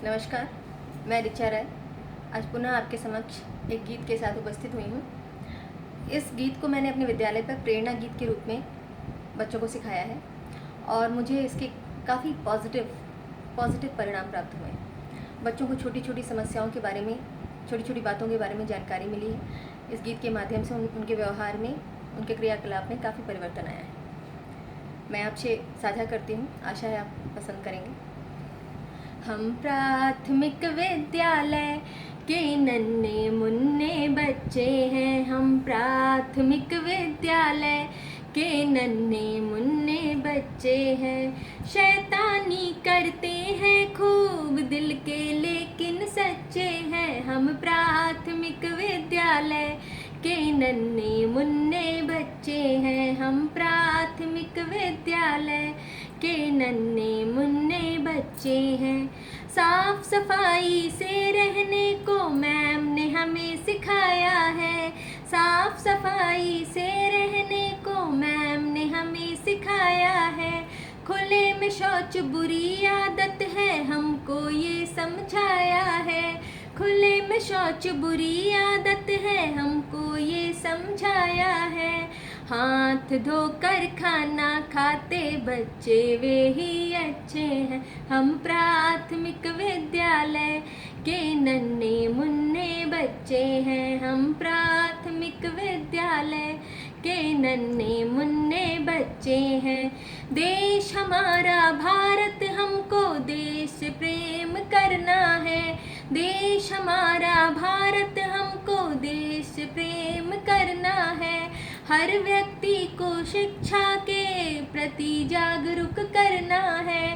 नमस्कार, मैं ऋचा राय आज पुनः आपके समक्ष एक गीत के साथ उपस्थित हुई हूँ। इस गीत को मैंने अपने विद्यालय पर प्रेरणा गीत के रूप में बच्चों को सिखाया है और मुझे इसके काफ़ी पॉजिटिव परिणाम प्राप्त हुए हैं। बच्चों को छोटी छोटी समस्याओं के बारे में, छोटी छोटी बातों के बारे में जानकारी मिली है। इस गीत के माध्यम से उनके व्यवहार में, उनके क्रियाकलाप में काफ़ी परिवर्तन आया है। मैं आपसे साझा करती हूँ, आशा है आप पसंद करेंगे। हम प्राथमिक विद्यालय के नन्हे मुन्ने बच्चे हैं। हम प्राथमिक विद्यालय के नन्हे मुन्ने बच्चे हैं। शैतानी करते हैं खूब दिल के लेकिन सच्चे हैं। हम प्राथमिक विद्यालय के नन्हे मुन्ने बच्चे हैं। हम प्राथमिक विद्यालय के नन्हे मुन्ने बच्चे हैं। साफ सफाई से रहने को मैम ने हमें सिखाया है। साफ सफाई से रहने को मैम ने हमें सिखाया है। खुले में शौच बुरी आदत है, हमको ये समझाया है। खुले में शौच बुरी आदत है, हमको ये समझाया है। हाथ धोकर खाना खाते बच्चे वे ही अच्छे हैं। हम प्राथमिक विद्यालय के नन्हे मुन्ने बच्चे हैं। हम प्राथमिक विद्यालय के नन्हे मुन्ने बच्चे हैं। देश हमारा भारत, हमको देश प्रेम करना है। देश हमारा भारत, हमको देश प्रेम करना है। हर व्यक्ति को शिक्षा के प्रति जागरूक करना है।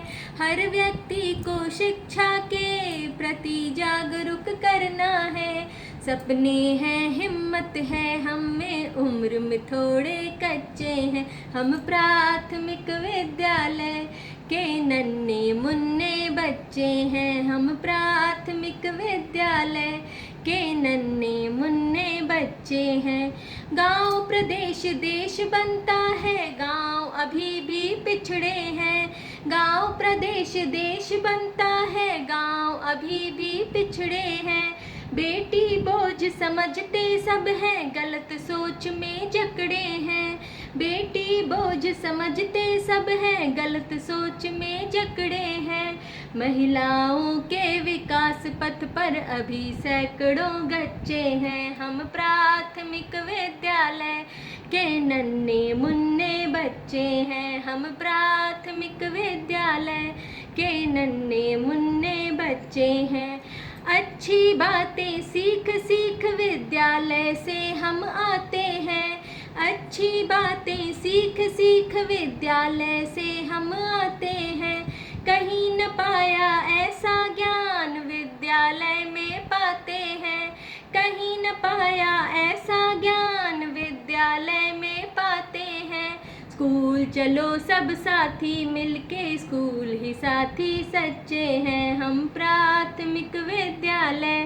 हर व्यक्ति को शिक्षा के प्रति जागरूक करना है। सपने हैं, हिम्मत है, हम में उम्र में थोड़े कच्चे हैं। हम प्राथमिक विद्यालय के नन्हे मुन्ने बच्चे हैं। हम प्राथमिक विद्यालय के नन्हे मुन्ने बच्चे हैं। गांव प्रदेश देश बनता है, गांव अभी भी पिछड़े हैं। गांव प्रदेश देश बनता है, गांव अभी भी पिछड़े हैं। बेटी बोझ समझते सब हैं, गलत सोच में जकड़े हैं। बेटी बोझ समझते सब हैं, गलत सोच में जकड़े हैं। महिलाओं के विकास पथ पर अभी सैकड़ों गच्चे हैं। हम प्राथमिक विद्यालय के नन्हे मुन्ने बच्चे हैं। हम प्राथमिक विद्यालय के नन्हे मुन्ने बच्चे हैं। अच्छी बातें सीख सीख विद्यालय से हम आते हैं। अच्छी बातें सीख सीख विद्यालय से हम आते हैं। कहीं न पाया ऐसा ज्ञान विद्यालय में पाते हैं। कहीं न पाया ऐसा ज्ञान विद्यालय में पाते हैं। स्कूल चलो सब साथी मिलके, स्कूल ही साथी सच्चे हैं। हम प्राथमिक विद्यालय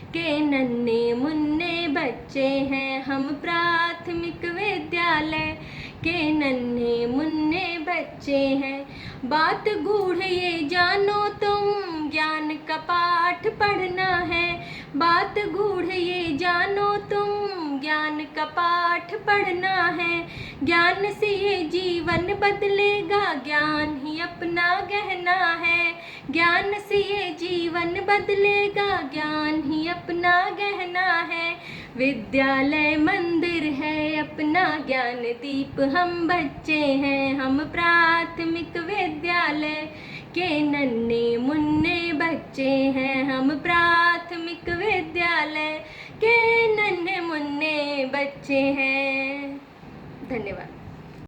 के नन्हे मुन्ने बच्चे हैं। हम प्राथमिक विद्यालय के नन्हे मुन्ने बच्चे हैं। बात गूढ़ ये जानो तुम, ज्ञान का पाठ पढ़ना है। बात गूढ़ ये जानो तुम, ज्ञान का पाठ पढ़ना है। ज्ञान से ये जीवन बदलेगा, ज्ञान ही अपना गहना है। ज्ञान से ये जीवन बदलेगा, ज्ञान ही अपना गहना है। विद्यालय मंदिर है अपना, ज्ञान दीप हम बच्चे हैं। हम प्राथमिक विद्यालय के नन्हे मुन्ने बच्चे हैं। हम प्राथमिक विद्यालय के नन्हे मुन्ने बच्चे हैं। धन्यवाद।